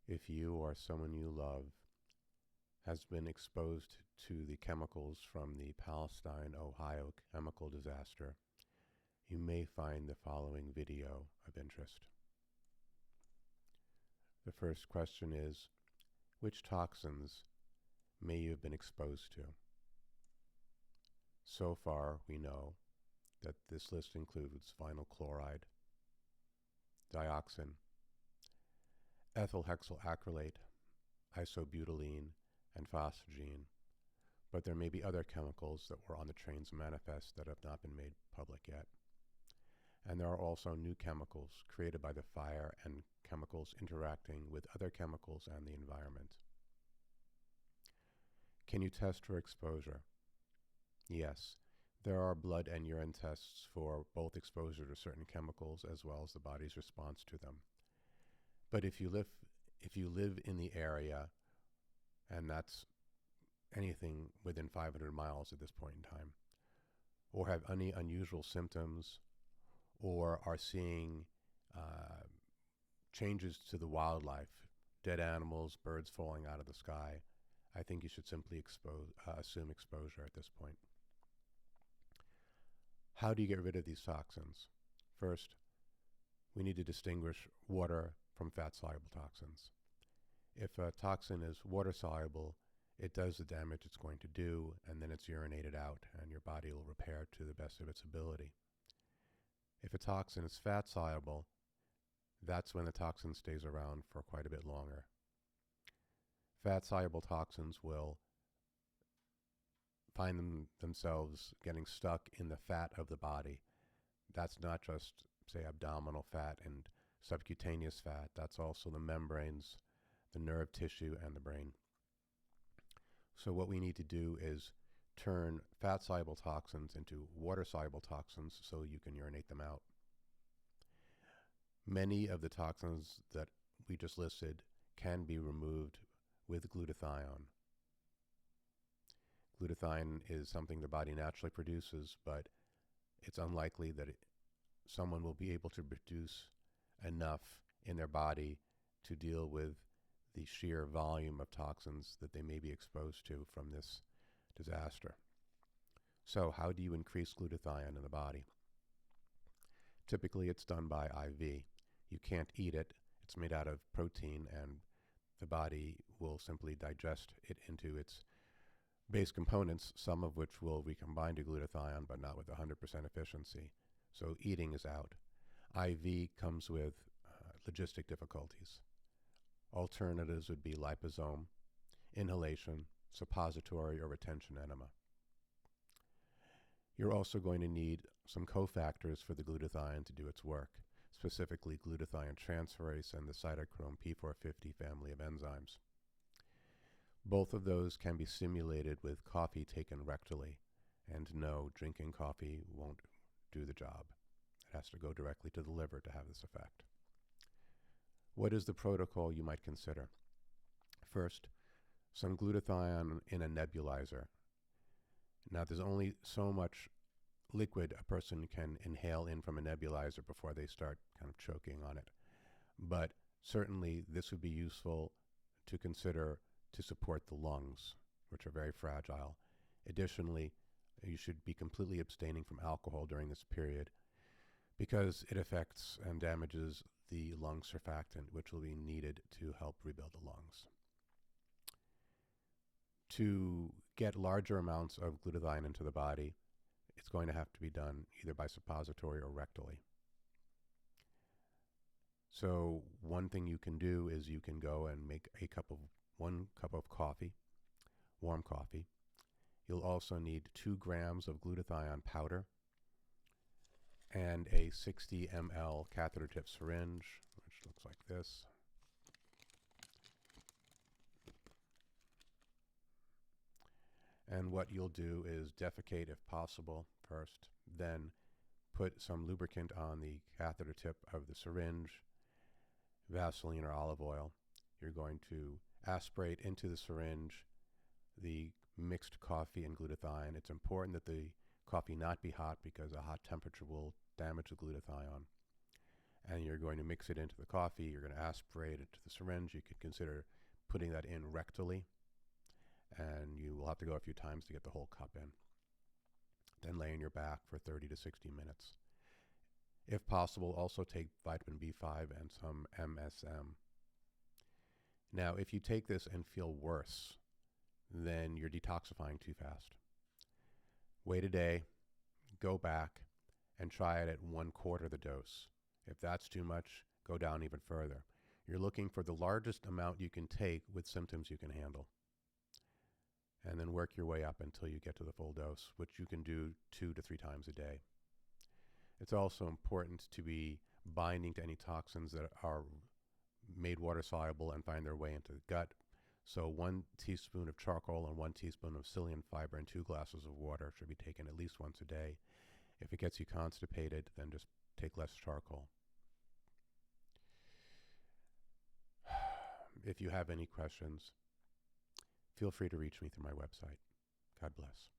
If you or someone you love has been exposed to the chemicals from the Palestine, Ohio chemical disaster, you may find the following video of interest. The first question is, which toxins may you have been exposed to? So far, we know that this list includes vinyl chloride, dioxin, ethyl hexyl acrylate, isobutylene, and phosgene, but there may be other chemicals that were on the train's manifest that have not been made public yet. And there are also new chemicals created by the fire and chemicals interacting with other chemicals and the environment. Can you test for exposure? Yes. There are blood and urine tests for both exposure to certain chemicals as well as the body's response to them. But if you live in the area, and that's anything within 500 miles at this point in time, or have any unusual symptoms, or are seeing changes to the wildlife, dead animals, birds falling out of the sky, I think you should simply assume exposure at this point. How do you get rid of these toxins? First, we need to distinguish water from fat-soluble toxins. If a toxin is water-soluble, it does the damage it's going to do, and then it's urinated out, and your body will repair to the best of its ability. If a toxin is fat-soluble, that's when the toxin stays around for quite a bit longer. Fat-soluble toxins will find themselves getting stuck in the fat of the body. That's not just, say, abdominal fat and subcutaneous fat. That's also the membranes, the nerve tissue, and the brain. So what we need to do is turn fat-soluble toxins into water-soluble toxins so you can urinate them out. Many of the toxins that we just listed can be removed with glutathione. Glutathione is something the body naturally produces, but it's unlikely that someone will be able to produce enough in their body to deal with the sheer volume of toxins that they may be exposed to from this disaster. So how do you increase glutathione in the body? Typically, it's done by IV. You can't eat it. It's made out of protein, and the body will simply digest it into its base components, some of which will recombine to glutathione, but not with 100% efficiency. So eating is out. IV comes with logistic difficulties. Alternatives would be liposome, inhalation, suppository, or retention enema. You're also going to need some cofactors for the glutathione to do its work, specifically glutathione transferase and the cytochrome P450 family of enzymes. Both of those can be stimulated with coffee taken rectally, and no, drinking coffee won't do the job. It has to go directly to the liver to have this effect. What is the protocol you might consider? First, some glutathione in a nebulizer. Now, there's only so much liquid a person can inhale in from a nebulizer before they start kind of choking on it. But certainly this would be useful to consider to support the lungs, which are very fragile. Additionally, you should be completely abstaining from alcohol during this period because it affects and damages the lung surfactant, which will be needed to help rebuild the lungs. To get larger amounts of glutathione into the body, it's going to have to be done either by suppository or rectally. So one thing you can do is you can go and make 1 cup of coffee, warm coffee. You'll also need 2 grams of glutathione powder and a 60 ml catheter tip syringe, which looks like this. And what you'll do is defecate if possible first, then put some lubricant on the catheter tip of the syringe, Vaseline or olive oil. You're going to aspirate into the syringe the mixed coffee and glutathione. It's important that the coffee not be hot because a hot temperature will damage the glutathione. and you're going to mix it into the coffee, you're going to aspirate it to the syringe. You could consider putting that in rectally, and you will have to go a few times to get the whole cup in. Then lay on your back for 30 to 60 minutes. If possible, also take vitamin B5 and some MSM. Now, if you take this and feel worse, then you're detoxifying too fast. Wait a day, go back, and try it at 1/4 the dose. If that's too much, go down even further. You're looking for the largest amount you can take with symptoms you can handle. And then work your way up until you get to the full dose, which you can do 2 to 3 times a day. It's also important to be binding to any toxins that are made water soluble and find their way into the gut. So 1 teaspoon of charcoal and 1 teaspoon of psyllium fiber in 2 glasses of water should be taken at least once a day. If it gets you constipated, then just take less charcoal. If you have any questions, feel free to reach me through my website. God bless.